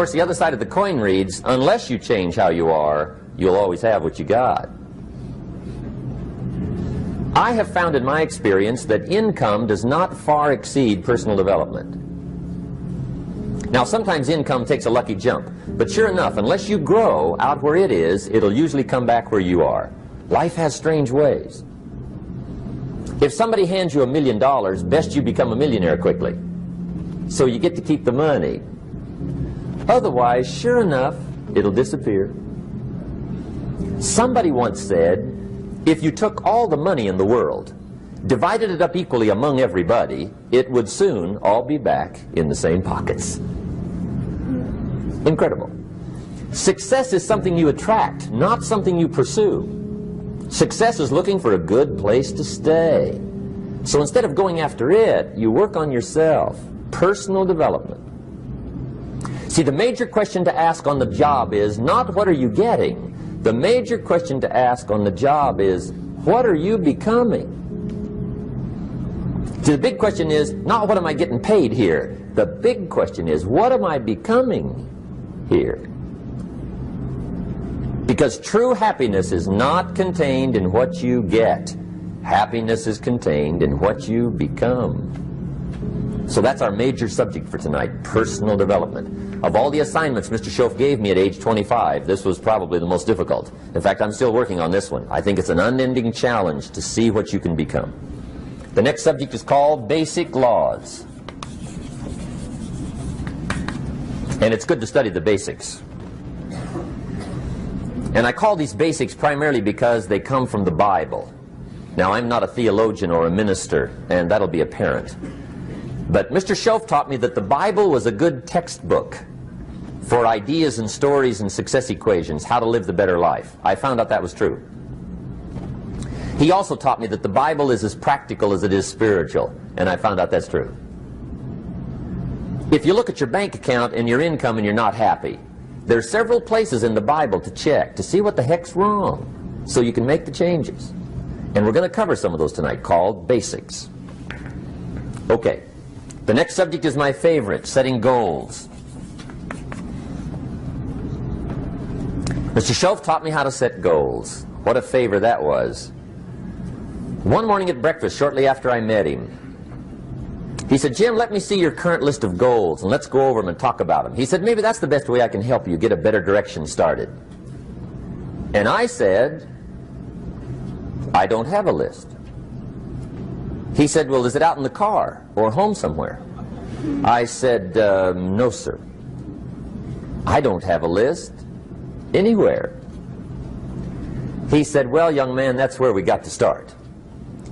course, the other side of the coin reads, unless you change how you are, you'll always have what you got. I have found in my experience that income does not far exceed personal development. Now, sometimes income takes a lucky jump, but sure enough, unless you grow out where it is, it'll usually come back where you are. Life has strange ways. If somebody hands you $1 million, best you become a millionaire quickly, so you get to keep the money. Otherwise, sure enough, it'll disappear. Somebody once said, if you took all the money in the world, divided it up equally among everybody, it would soon all be back in the same pockets. Incredible. Success is something you attract, not something you pursue. Success is looking for a good place to stay. So instead of going after it, you work on yourself. Personal development. See, the major question to ask on the job is not what are you getting. The major question to ask on the job is what are you becoming? See, the big question is not what am I getting paid here. The big question is what am I becoming here? Because true happiness is not contained in what you get. Happiness is contained in what you become. So that's our major subject for tonight, personal development. Of all the assignments Mr. Schoaf gave me at age 25, this was probably the most difficult. In fact, I'm still working on this one. I think it's an unending challenge to see what you can become. The next subject is called Basic Laws. And it's good to study the basics. And I call these basics primarily because they come from the Bible. Now, I'm not a theologian or a minister, and that'll be apparent. But Mr. Schoaf taught me that the Bible was a good textbook for ideas and stories and success equations, how to live the better life. I found out that was true. He also taught me that the Bible is as practical as it is spiritual, and I found out that's true. If you look at your bank account and your income and you're not happy, there are several places in the Bible to check to see what the heck's wrong so you can make the changes. And we're going to cover some of those tonight, called basics. Okay, the next subject is my favorite, setting goals. Mr. Schoaf taught me how to set goals. What a favor that was. One morning at breakfast, shortly after I met him, he said, Jim, let me see your current list of goals, and let's go over them and talk about them. He said, maybe that's the best way I can help you get a better direction started. And I said, I don't have a list. He said, well, is it out in the car or home somewhere? I said, no, sir. I don't have a list anywhere. He said, well, young man, that's where we got to start.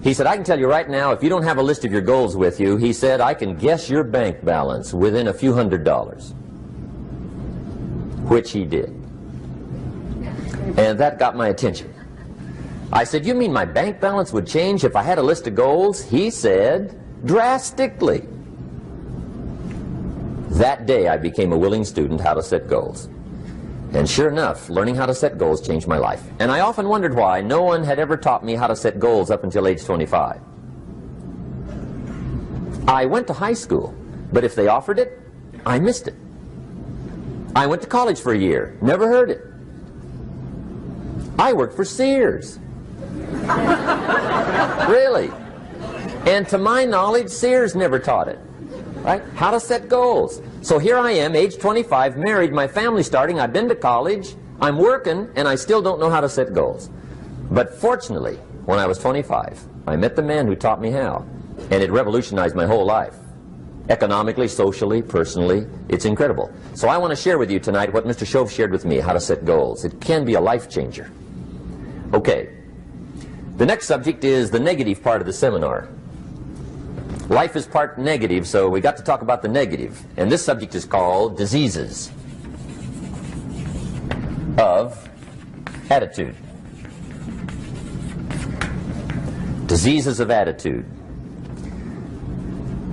He said, I can tell you right now, if you don't have a list of your goals with you, he said, I can guess your bank balance within a few $100s. Which he did. And that got my attention. I said, you mean my bank balance would change if I had a list of goals? He said, drastically. That day I became a willing student how to set goals. And sure enough, learning how to set goals changed my life. And I often wondered why no one had ever taught me how to set goals up until age 25. I went to high school, but if they offered it, I missed it. I went to college for a year, never heard it. I worked for Sears. Really. And to my knowledge, Sears never taught it. Right? How to set goals. So here I am, age 25, married, my family's starting, I've been to college, I'm working, and I still don't know how to set goals. But fortunately, when I was 25, I met the man who taught me how, and it revolutionized my whole life. Economically, socially, personally, it's incredible. So I want to share with you tonight what Mr. Schoaf shared with me, how to set goals. It can be a life changer. Okay, the next subject is the negative part of the seminar. Life is part negative, so we got to talk about the negative. And this subject is called diseases of attitude. Diseases of attitude.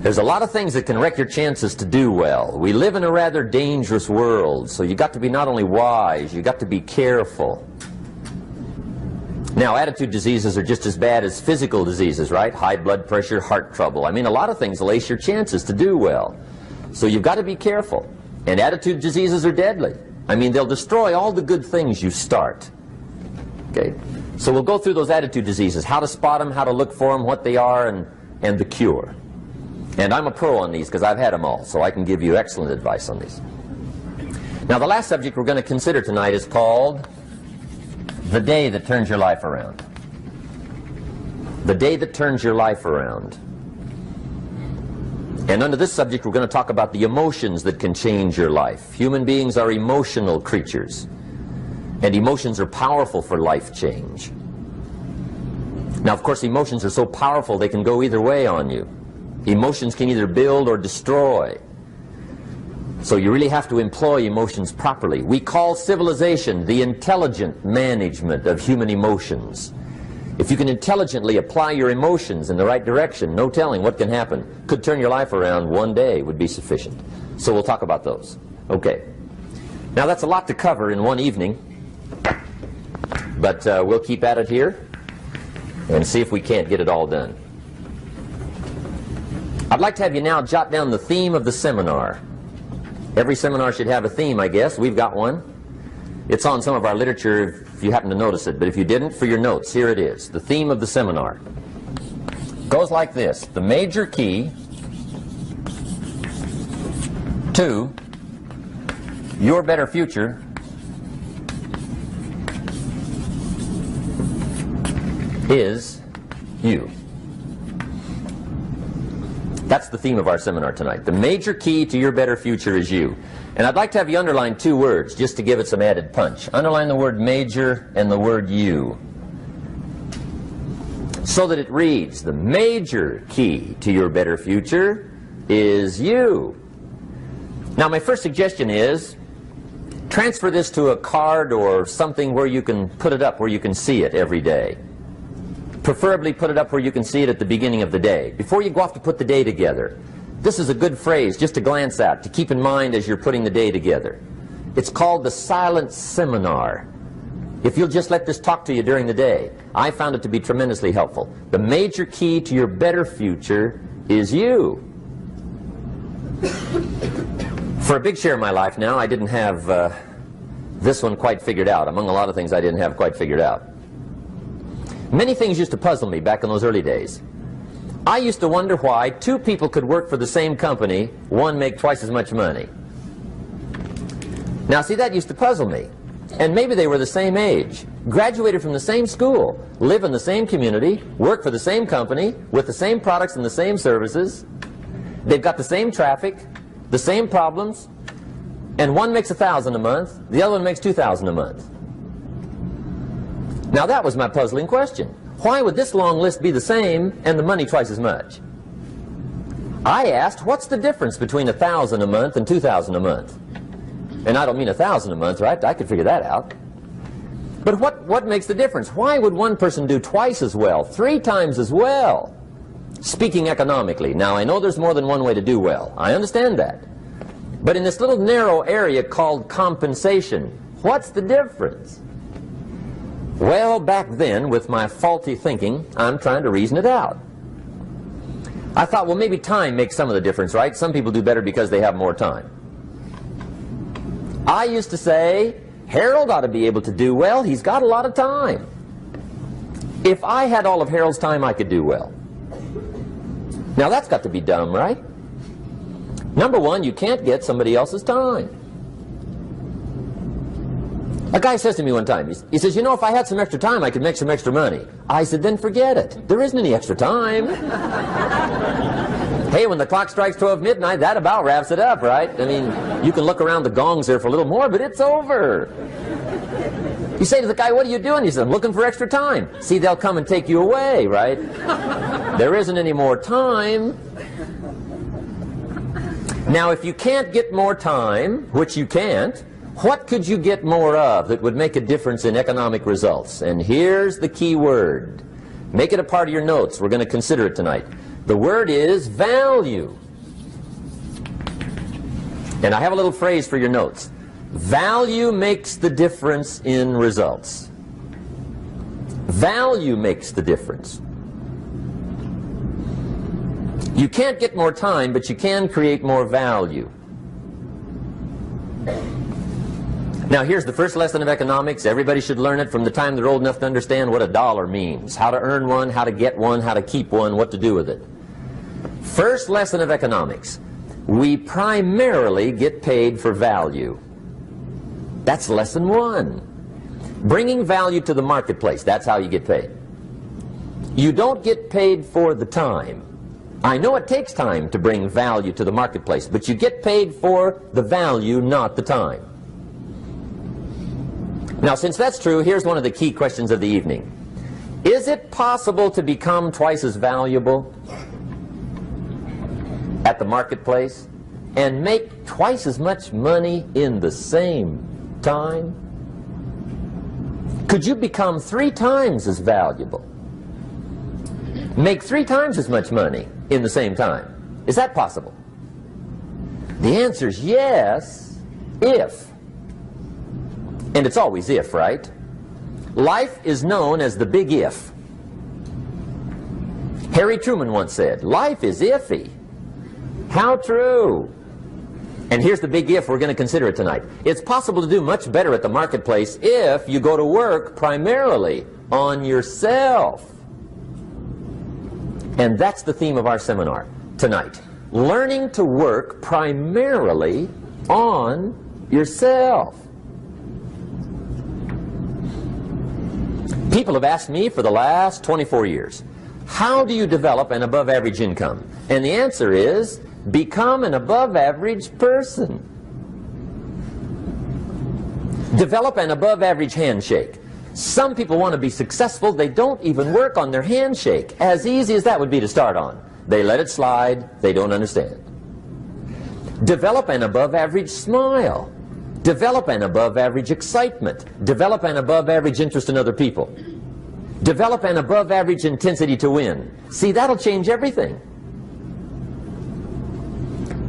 There's a lot of things that can wreck your chances to do well. We live in a rather dangerous world, so you got to be not only wise, you got to be careful. Now, attitude diseases are just as bad as physical diseases, right? High blood pressure, heart trouble. I mean, a lot of things will ace your chances to do well. So you've got to be careful. And attitude diseases are deadly. I mean, they'll destroy all the good things you start. Okay? So we'll go through those attitude diseases, how to spot them, how to look for them, what they are, and the cure. And I'm a pro on these because I've had them all, so I can give you excellent advice on these. Now, the last subject we're going to consider tonight is called the day that turns your life around. The day that turns your life around. And under this subject, we're going to talk about the emotions that can change your life. Human beings are emotional creatures, and emotions are powerful for life change. Now, of course, emotions are so powerful they can go either way on you. Emotions can either build or destroy. So you really have to employ emotions properly. We call civilization the intelligent management of human emotions. If you can intelligently apply your emotions in the right direction, no telling what can happen. Could turn your life around one day would be sufficient. So we'll talk about those. Okay. Now that's a lot to cover in one evening, but we'll keep at it here and see if we can't get it all done. I'd like to have you now jot down the theme of the seminar. Every seminar should have a theme, I guess. We've got one. It's on some of our literature if you happen to notice it, but if you didn't, for your notes, here it is. The theme of the seminar goes like this: the major key to your better future is you. That's the theme of our seminar tonight. The major key to your better future is you. And I'd like to have you underline two words just to give it some added punch. Underline the word major and the word you, so that it reads, the major key to your better future is you. Now, my first suggestion is transfer this to a card or something where you can put it up, where you can see it every day. Preferably put it up where you can see it at the beginning of the day, before you go off to put the day together. This is a good phrase just to glance at, to keep in mind as you're putting the day together. It's called the silent seminar. If you'll just let this talk to you during the day, I found it to be tremendously helpful. The major key to your better future is you. For a big share of my life now, I didn't have this one quite figured out. Among a lot of things I didn't have quite figured out. Many things used to puzzle me back in those early days. I used to wonder why two people could work for the same company, one make twice as much money. Now, see, that used to puzzle me. And maybe they were the same age, graduated from the same school, live in the same community, work for the same company, with the same products and the same services. They've got the same traffic, the same problems, and one makes $1,000 a month, the other one makes $2,000 a month. Now, that was my puzzling question. Why would this long list be the same and the money twice as much? I asked, what's the difference between $1,000 a month and $2,000 a month? And I don't mean $1,000 a month, right? I could figure that out. But what makes the difference? Why would one person do twice as well, 3 times as well? Speaking economically. Now, I know there's more than one way to do well. I understand that. But in this little narrow area called compensation, what's the difference? Well, back then, with my faulty thinking, I'm trying to reason it out. I thought, well, maybe time makes some of the difference, right? Some people do better because they have more time. I used to say, Harold ought to be able to do well. He's got a lot of time. If I had all of Harold's time, I could do well. Now, that's got to be dumb, right? Number one, you can't get somebody else's time. A guy says to me one time, he says, you know, if I had some extra time, I could make some extra money. I said, then forget it. There isn't any extra time. Hey, when the clock strikes 12 midnight, that about wraps it up, right? I mean, you can look around the gongs there for a little more, but it's over. You say to the guy, what are you doing? He says, I'm looking for extra time. See, they'll come and take you away, right? There isn't any more time. Now, if you can't get more time, which you can't, what could you get more of that would make a difference in economic results? And here's the key word. Make it a part of your notes. We're going to consider it tonight. The word is value. And I have a little phrase for your notes. Value makes the difference in results. Value makes the difference. You can't get more time, but you can create more value. Now here's the first lesson of economics. Everybody should learn it from the time they're old enough to understand what a dollar means, how to earn one, how to get one, how to keep one, what to do with it. First lesson of economics. We primarily get paid for value. That's lesson one. Bringing value to the marketplace, that's how you get paid. You don't get paid for the time. I know it takes time to bring value to the marketplace, but you get paid for the value, not the time. Now, since that's true, here's one of the key questions of the evening. Is it possible to become twice as valuable at the marketplace and make twice as much money in the same time? Could you become 3 times as valuable? Make 3 times as much money in the same time? Is that possible? The answer is yes, if. And it's always if, right? Life is known as the big if. Harry Truman once said, life is iffy. How true. And here's the big if we're going to consider it tonight. It's possible to do much better at the marketplace if you go to work primarily on yourself. And that's the theme of our seminar tonight. Learning to work primarily on yourself. People have asked me for the last 24 years, how do you develop an above-average income? And the answer is, become an above-average person. Develop an above-average handshake. Some people want to be successful, they don't even work on their handshake. As easy as that would be to start on. They let it slide, they don't understand. Develop an above-average smile. Develop an above-average excitement. Develop an above-average interest in other people. Develop an above-average intensity to win. See, that'll change everything.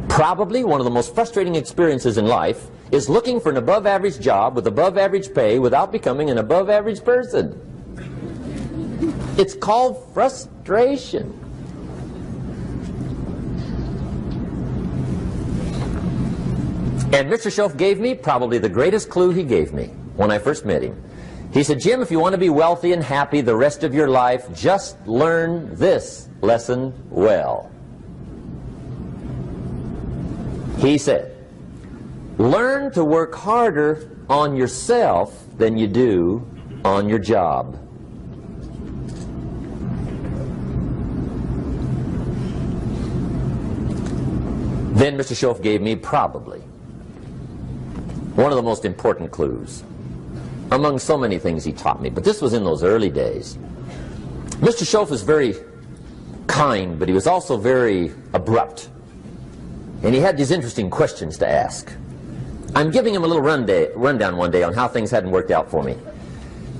Probably one of the most frustrating experiences in life is looking for an above-average job with above-average pay without becoming an above-average person. It's called frustration. And Mr. Schoaf gave me probably the greatest clue he gave me when I first met him. He said, Jim, if you want to be wealthy and happy the rest of your life, just learn this lesson well. He said, learn to work harder on yourself than you do on your job. Then Mr. Schoaf gave me probably one of the most important clues among so many things he taught me, but this was in those early days. Mr. Schoaf was very kind, but he was also very abrupt. And he had these interesting questions to ask. I'm giving him a little rundown one day on how things hadn't worked out for me.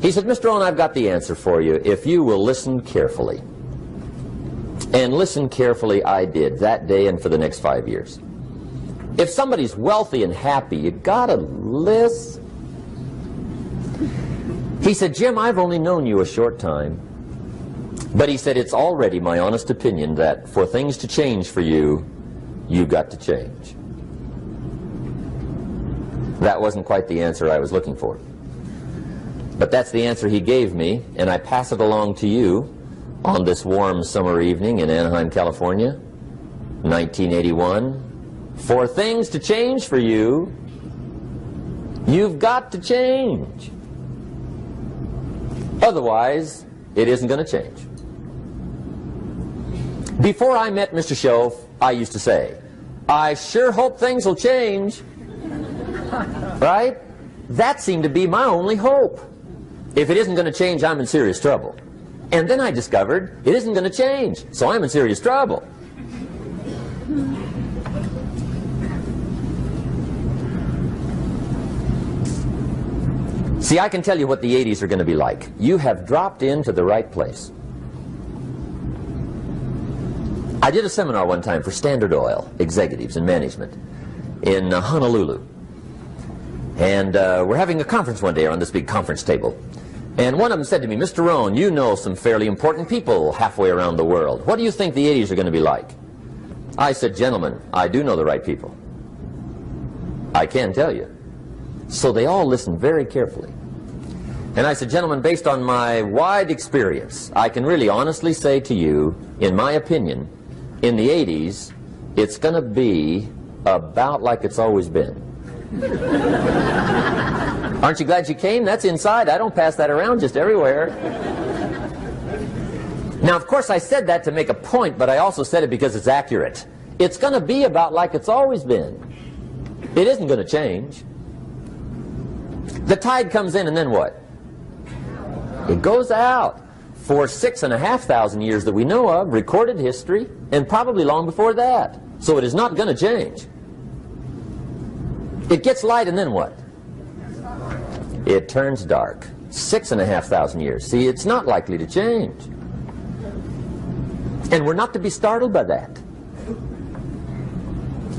He said, Mr. Rohn, I've got the answer for you if you will listen carefully. And listen carefully I did that day and for the next 5 years. If somebody's wealthy and happy, you gotta listen. He said, Jim, I've only known you a short time. But he said, it's already my honest opinion that for things to change for you, you've got to change. That wasn't quite the answer I was looking for. But that's the answer he gave me, and I pass it along to you on this warm summer evening in Anaheim, California, 1981. For things to change for you, you've got to change. Otherwise, it isn't going to change. Before I met Mr. Schoaf, I used to say, I sure hope things will change. Right? That seemed to be my only hope. If it isn't going to change, I'm in serious trouble. And then I discovered it isn't going to change, so I'm in serious trouble. See, I can tell you what the 80s are going to be like. You have dropped into the right place. I did a seminar one time for Standard Oil executives and management in Honolulu. And we're having a conference one day on this big conference table. And one of them said to me, Mr. Rohn, you know some fairly important people halfway around the world. What do you think the 80s are going to be like? I said, gentlemen, I do know the right people. I can tell you. So they all listened very carefully. And I said, gentlemen, based on my wide experience, I can really honestly say to you, in my opinion, in the 80s, it's going to be about like it's always been. Aren't you glad you came? That's inside. I don't pass that around just everywhere. Now, of course, I said that to make a point, but I also said it because it's accurate. It's going to be about like it's always been. It isn't going to change. The tide comes in, and then what? It goes out. For 6,500 years that we know of, recorded history, and probably long before that. So it is not going to change. It gets light, and then what? It turns dark. 6,500 years. See, it's not likely to change. And we're not to be startled by that.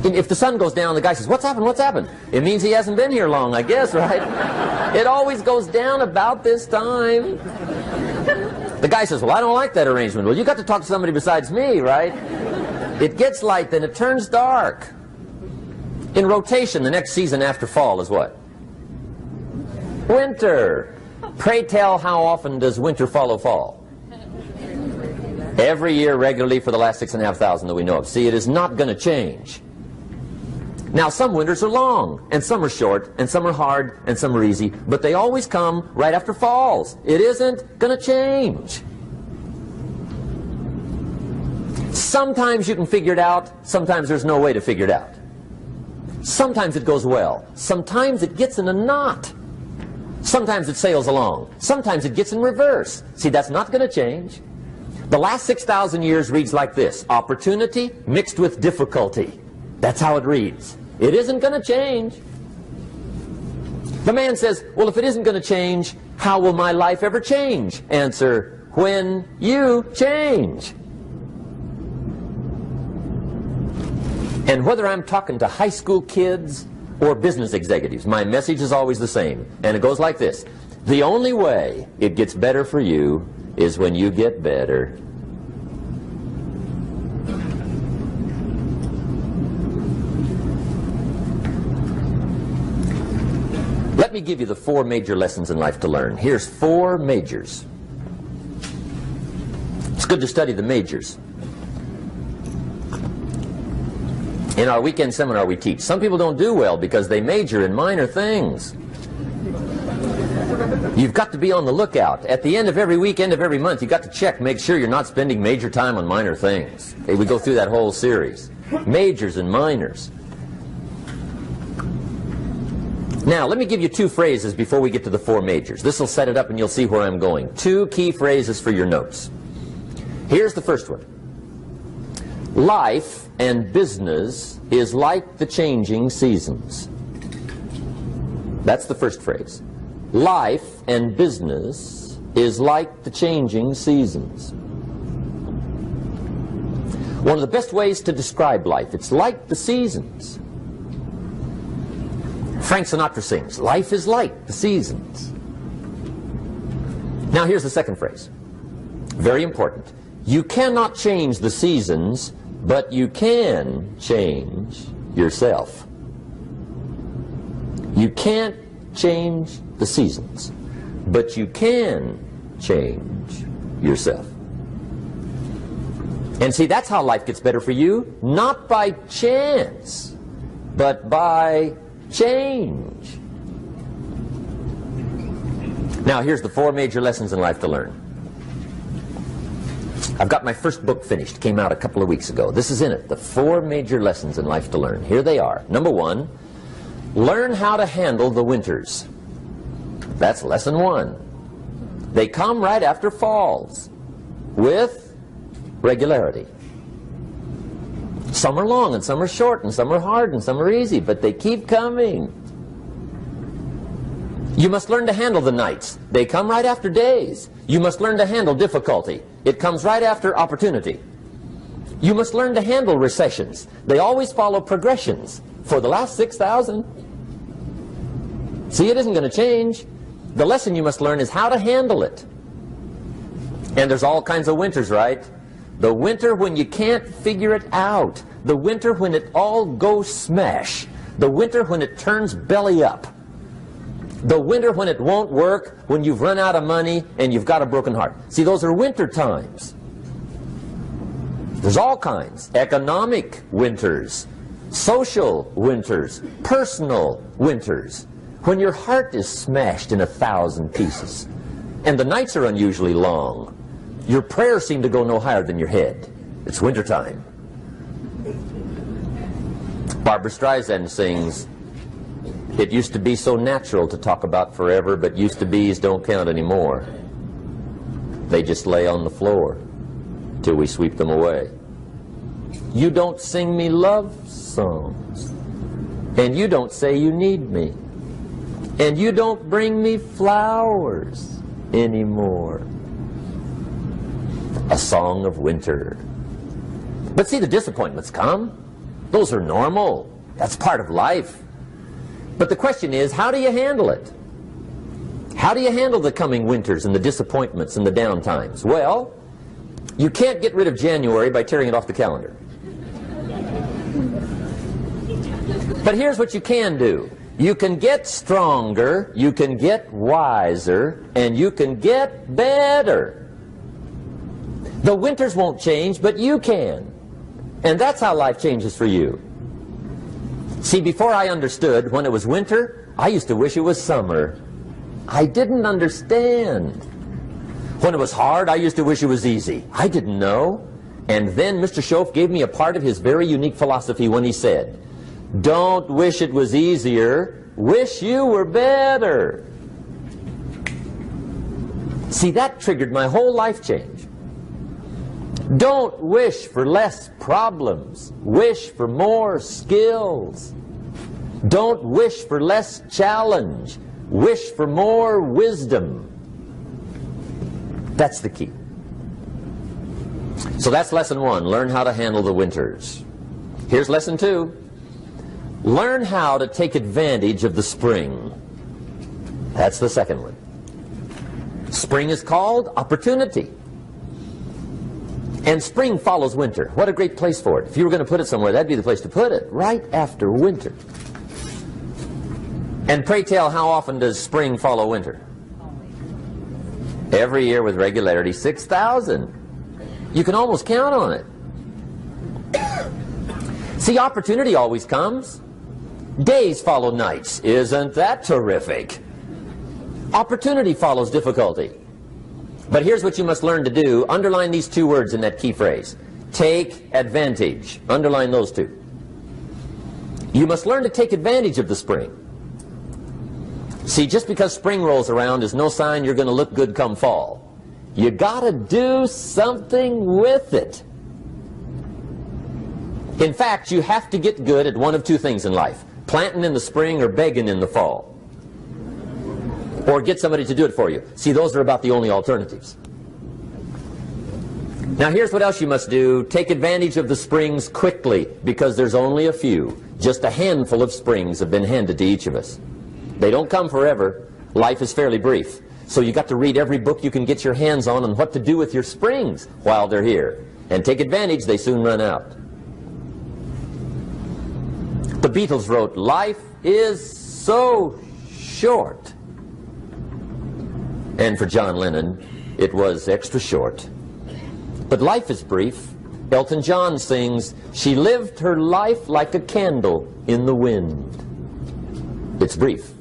If the sun goes down, the guy says, what's happened, what's happened? It means he hasn't been here long, I guess, right? It always goes down about this time. The guy says, well, I don't like that arrangement. Well, you got to talk to somebody besides me, right? It gets light, then it turns dark. In rotation, the next season after fall is what? Winter. Pray tell, how often does winter follow fall? Every year regularly for the last 6,500 that we know of. See, it is not going to change. Now, some winters are long, and some are short, and some are hard, and some are easy, but they always come right after falls. It isn't going to change. Sometimes you can figure it out, sometimes there's no way to figure it out. Sometimes it goes well, sometimes it gets in a knot. Sometimes it sails along, sometimes it gets in reverse. See, that's not going to change. The last 6,000 years reads like this: opportunity mixed with difficulty. That's how it reads. It isn't going to change. The man says, well, if it isn't going to change, how will my life ever change? Answer, when you change. And whether I'm talking to high school kids or business executives, my message is always the same. And it goes like this: the only way it gets better for you is when you get better. Let me give you the 4 major lessons in life to learn. Here's 4 majors. It's good to study the majors. In our weekend seminar we teach. Some people don't do well because they major in minor things. You've got to be on the lookout. At the end of every week, end of every month, you've got to check, make sure you're not spending major time on minor things. Okay, we go through that whole series. Majors and minors. Now, let me give you 2 phrases before we get to the 4 majors. This will set it up and you'll see where I'm going. 2 key phrases for your notes. Here's the first one. Life and business is like the changing seasons. That's the first phrase. Life and business is like the changing seasons. One of the best ways to describe life, it's like the seasons. Frank Sinatra sings, life is like the seasons. Now here's the second phrase. Very important. You cannot change the seasons, but you can change yourself. You can't change the seasons, but you can change yourself. And see, that's how life gets better for you, not by chance, but by change. Now here's the 4 major lessons in life to learn. I've got my first book finished, came out a couple of weeks ago. This is in it, the 4 major lessons in life to learn. Here they are. Number 1, learn how to handle the winters. That's lesson 1. They come right after falls, with regularity. Some are long, and some are short, and some are hard, and some are easy, but they keep coming. You must learn to handle the nights. They come right after days. You must learn to handle difficulty. It comes right after opportunity. You must learn to handle recessions. They always follow progressions. For the last 6,000. See, it isn't going to change. The lesson you must learn is how to handle it. And there's all kinds of winters, right? The winter when you can't figure it out. The winter when it all goes smash. The winter when it turns belly up. The winter when it won't work, when you've run out of money and you've got a broken heart. See, those are winter times. There's all kinds. Economic winters, social winters, personal winters. When your heart is smashed in 1,000 pieces and the nights are unusually long, your prayers seem to go no higher than your head. It's wintertime. Barbra Streisand sings, "It used to be so natural to talk about forever, but used to be's don't count anymore. They just lay on the floor till we sweep them away. You don't sing me love songs, and you don't say you need me, and you don't bring me flowers anymore." A song of winter. But see, the disappointments come. Those are normal. That's part of life. But the question is, how do you handle it? How do you handle the coming winters and the disappointments and the down times? Well, you can't get rid of January by tearing it off the calendar. But here's what you can do. You can get stronger, you can get wiser, and you can get better. The winters won't change, but you can. And that's how life changes for you. See, before I understood, when it was winter, I used to wish it was summer. I didn't understand. When it was hard, I used to wish it was easy. I didn't know. And then Mr. Schoaf gave me a part of his very unique philosophy when he said, "Don't wish it was easier, wish you were better." See, that triggered my whole life change. Don't wish for less problems. Wish for more skills. Don't wish for less challenge. Wish for more wisdom. That's the key. So that's lesson 1. Learn how to handle the winters. Here's lesson 2. Learn how to take advantage of the spring. That's the second one. Spring is called opportunity. And spring follows winter. What a great place for it. If you were going to put it somewhere, that'd be the place to put it, right after winter. And pray tell, how often does spring follow winter? Every year with regularity, 6,000. You can almost count on it. See, opportunity always comes. Days follow nights. Isn't that terrific? Opportunity follows difficulty. But here's what you must learn to do. Underline these 2 words in that key phrase. Take advantage. Underline those 2. You must learn to take advantage of the spring. See, just because spring rolls around is no sign you're going to look good come fall. You got to do something with it. In fact, you have to get good at one of 2 things in life. Planting in the spring or begging in the fall. Or get somebody to do it for you. See, those are about the only alternatives. Now here's what else you must do. Take advantage of the springs quickly, because there's only a few. Just a handful of springs have been handed to each of us. They don't come forever. Life is fairly brief. So you got to read every book you can get your hands on what to do with your springs while they're here. And take advantage, they soon run out. The Beatles wrote, "Life is so short." And for John Lennon, it was extra short. But life is brief. Elton John sings, "She lived her life like a candle in the wind." It's brief.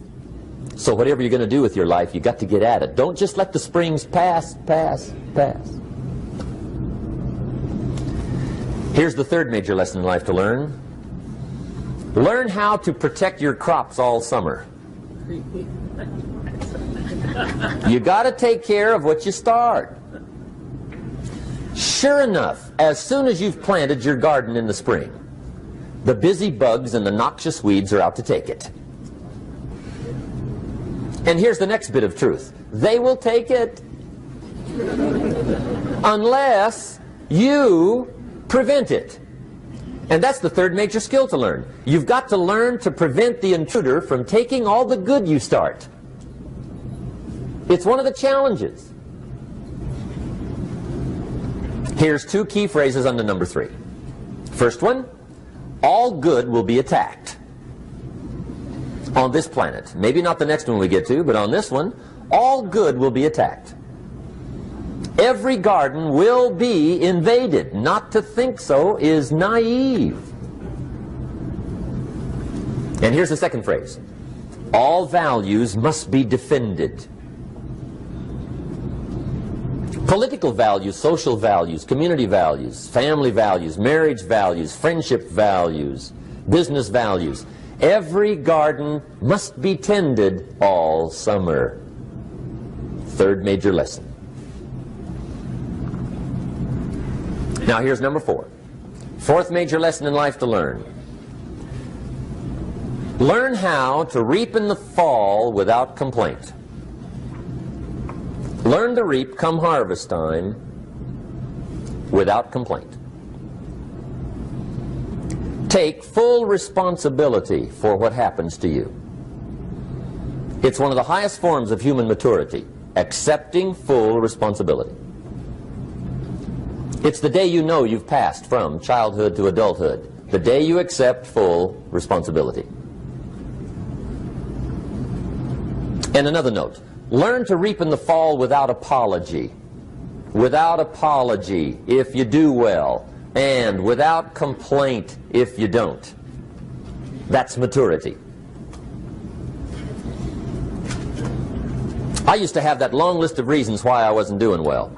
So whatever you're going to do with your life, you got to get at it. Don't just let the springs pass. Here's the third major lesson in life to learn. Learn how to protect your crops all summer. You got to take care of what you start. Sure enough, as soon as you've planted your garden in the spring, the busy bugs and the noxious weeds are out to take it. And here's the next bit of truth. They will take it unless you prevent it. And that's the third major skill to learn. You've got to learn to prevent the intruder from taking all the good you start. It's one of the challenges. Here's 2 key phrases under number 3. First one, all good will be attacked. on this planet. Maybe not the next one we get to, but on this one, all good will be attacked. Every garden will be invaded. Not to think so is naive. And here's the second phrase. All values must be defended. Political values, social values, community values, family values, marriage values, friendship values, business values. Every garden must be tended all summer. Third major lesson. Now here's number 4. Fourth major lesson in life to learn. Learn how to reap in the fall without complaint. Learn to reap come harvest time without complaint. Take full responsibility for what happens to you. It's one of the highest forms of human maturity, accepting full responsibility. It's the day you know you've passed from childhood to adulthood, the day you accept full responsibility. And another note, learn to reap in the fall without apology. Without apology if you do well, and without complaint if you don't. That's maturity. I used to have that long list of reasons why I wasn't doing well.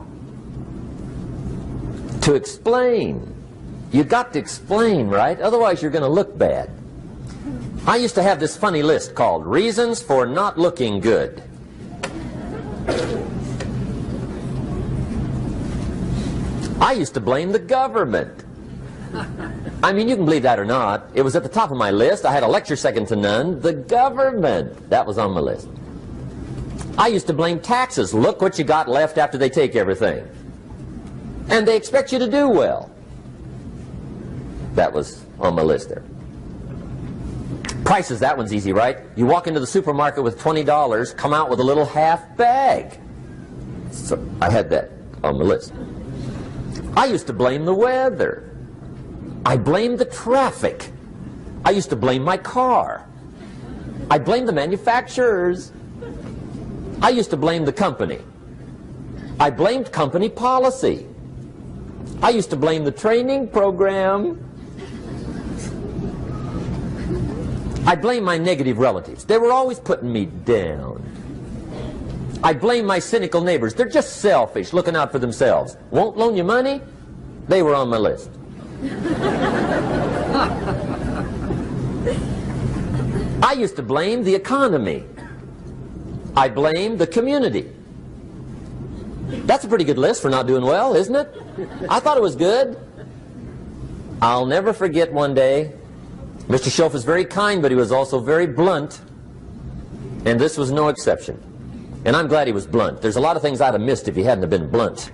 To explain. You got to explain, right? Otherwise you're going to look bad. I used to have this funny list called Reasons for Not Looking Good. I used to blame the government. I mean, you can believe that or not. It was at the top of my list. I had a lecture second to none. The government. That was on my list. I used to blame taxes. Look what you got left after they take everything. And they expect you to do well. That was on my list there. Prices, that one's easy, right? You walk into the supermarket with $20, come out with a little half bag. So I had that on my list. I used to blame the weather. I blamed the traffic. I used to blame my car. I blamed the manufacturers. I used to blame the company. I blamed company policy. I used to blame the training program. I blame my negative relatives. They were always putting me down. I blame my cynical neighbors. They're just selfish, looking out for themselves. Won't loan you money? They were on my list. I used to blame the economy. I blamed the community. That's a pretty good list for not doing well, isn't it? I thought it was good. I'll never forget one day, Mr. Schoaf was very kind, but he was also very blunt, and this was no exception. And I'm glad he was blunt. There's a lot of things I'd have missed if he hadn't have been blunt.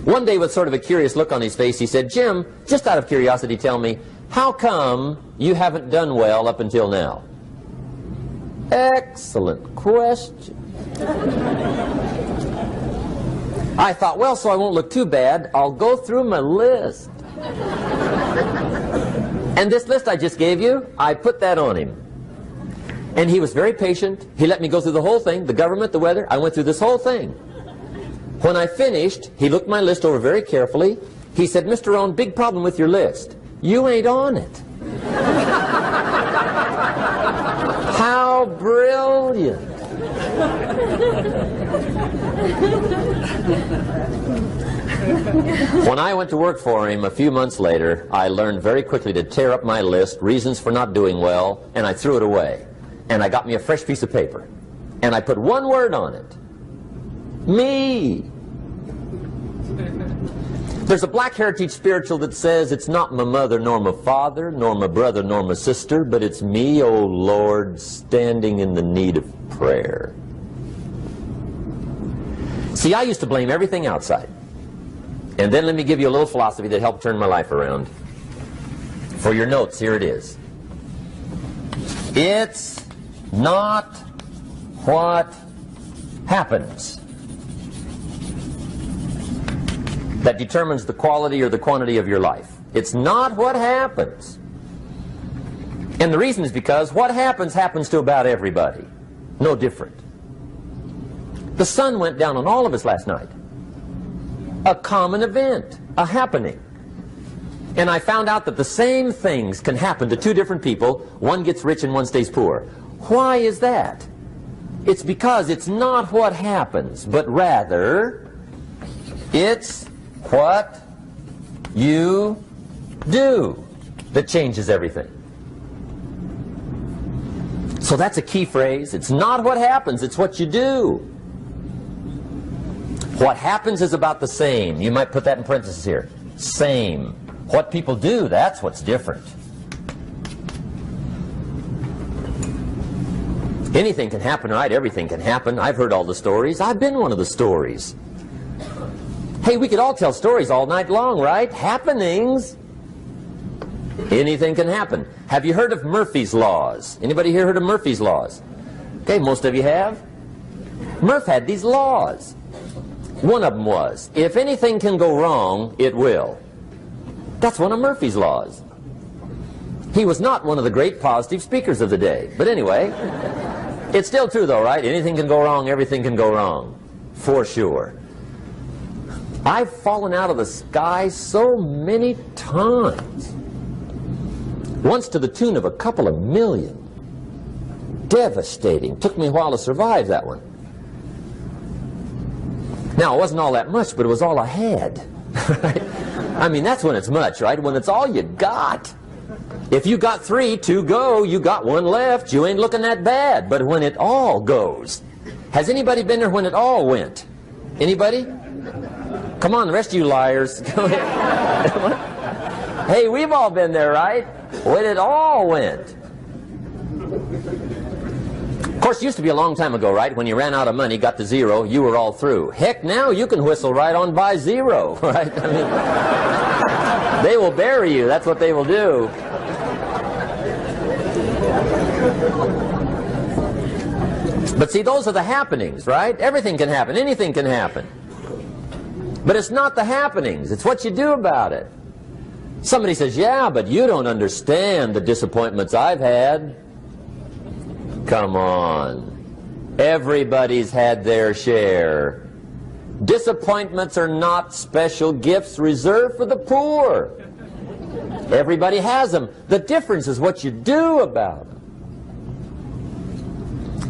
One day, with sort of a curious look on his face, he said, "Jim, just out of curiosity, tell me, how come you haven't done well up until now?" Excellent question. I thought, well, so I won't look too bad, I'll go through my list. And this list I just gave you, I put that on him. And he was very patient. He let me go through the whole thing, the government, the weather. I went through this whole thing. When I finished, he looked my list over very carefully. He said, "Mr. Rohn, big problem with your list. You ain't on it." How brilliant. When I went to work for him a few months later, I learned very quickly to tear up my list, reasons for not doing well, and I threw it away. And I got me a fresh piece of paper. And I put one word on it. Me. There's a black heritage spiritual that says, "It's not my mother nor my father, nor my brother nor my sister, but it's me, oh Lord, standing in the need of prayer." See, I used to blame everything outside. And then let me give you a little philosophy that helped turn my life around. For your notes, here it is. It's not what happens that determines the quality or the quantity of your life. It's not what happens. And the reason is because what happens to about everybody. No different. The sun went down on all of us last night. A common event, a happening. And I found out that the same things can happen to two different people. One gets rich and one stays poor. Why is that? It's because it's not what happens, but rather it's what you do that changes everything. So that's a key phrase. It's not what happens, it's what you do. What happens is about the same. You might put that in parentheses here. Same. What people do, that's what's different. Anything can happen, right? Everything can happen. I've heard all the stories. I've been one of the stories. Hey, we could all tell stories all night long, right? Happenings. Anything can happen. Have you heard of Murphy's Laws? Anybody here heard of Murphy's Laws? Okay, most of you have. Murph had these laws. One of them was, if anything can go wrong, it will. That's one of Murphy's Laws. He was not one of the great positive speakers of the day. But anyway, it's still true though, right? Anything can go wrong, everything can go wrong. For sure. I've fallen out of the sky so many times. Once to the tune of a couple of million. Devastating. Took me a while to survive that one. Now, it wasn't all that much, but it was all I had. Right? I mean, that's when it's much, right? When it's all you got. If you got 3, 2 go, you got 1 left, you ain't looking that bad. But when it all goes. Has anybody been there when it all went? Anybody? Come on, the rest of you liars. Go ahead. Hey, we've all been there, right? When it all went. Of course, it used to be a long time ago, right? When you ran out of money, got to 0, you were all through. Heck, now you can whistle right on by 0, right? I mean, they will bury you. That's what they will do. But see, those are the happenings, right? Everything can happen. Anything can happen. But it's not the happenings. It's what you do about it. Somebody says, yeah, but you don't understand the disappointments I've had. Come on. Everybody's had their share. Disappointments are not special gifts reserved for the poor. Everybody has them. The difference is what you do about them.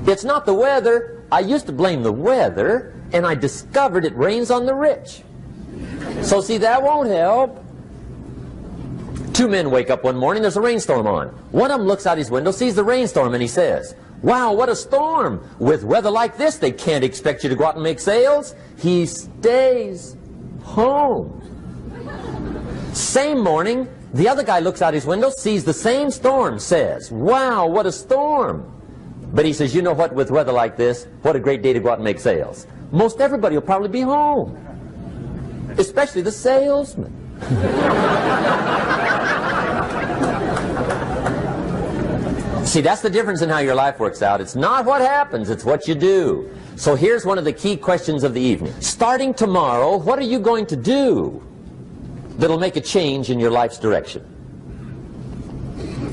It's not the weather. I used to blame the weather, and I discovered it rains on the rich. So see, that won't help. 2 men wake up one morning, there's a rainstorm on. One of them looks out his window, sees the rainstorm, and he says, wow, what a storm. With weather like this, they can't expect you to go out and make sales. He stays home. Same morning, the other guy looks out his window, sees the same storm, says, wow, what a storm. But he says, you know what, with weather like this, what a great day to go out and make sales. Most everybody will probably be home, especially the salesman. See, that's the difference in how your life works out. It's not what happens, it's what you do. So here's one of the key questions of the evening. Starting tomorrow, what are you going to do that'll make a change in your life's direction?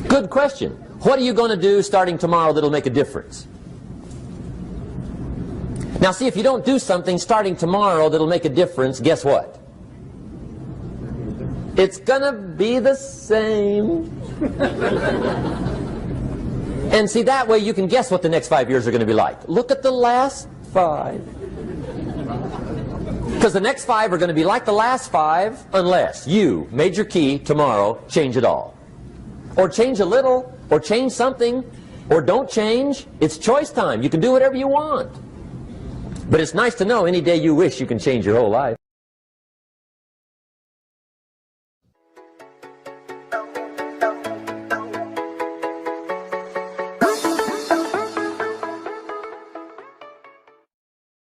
Good question. What are you going to do starting tomorrow that'll make a difference? Now see, if you don't do something starting tomorrow that'll make a difference, guess what? It's gonna be the same. And see, that way you can guess what the next 5 years are going to be like. Look at the last 5. Because the next 5 are going to be like the last 5 unless you, major key, tomorrow, change it all. Or change a little, or change something, or don't change. It's choice time. You can do whatever you want. But it's nice to know any day you wish you can change your whole life.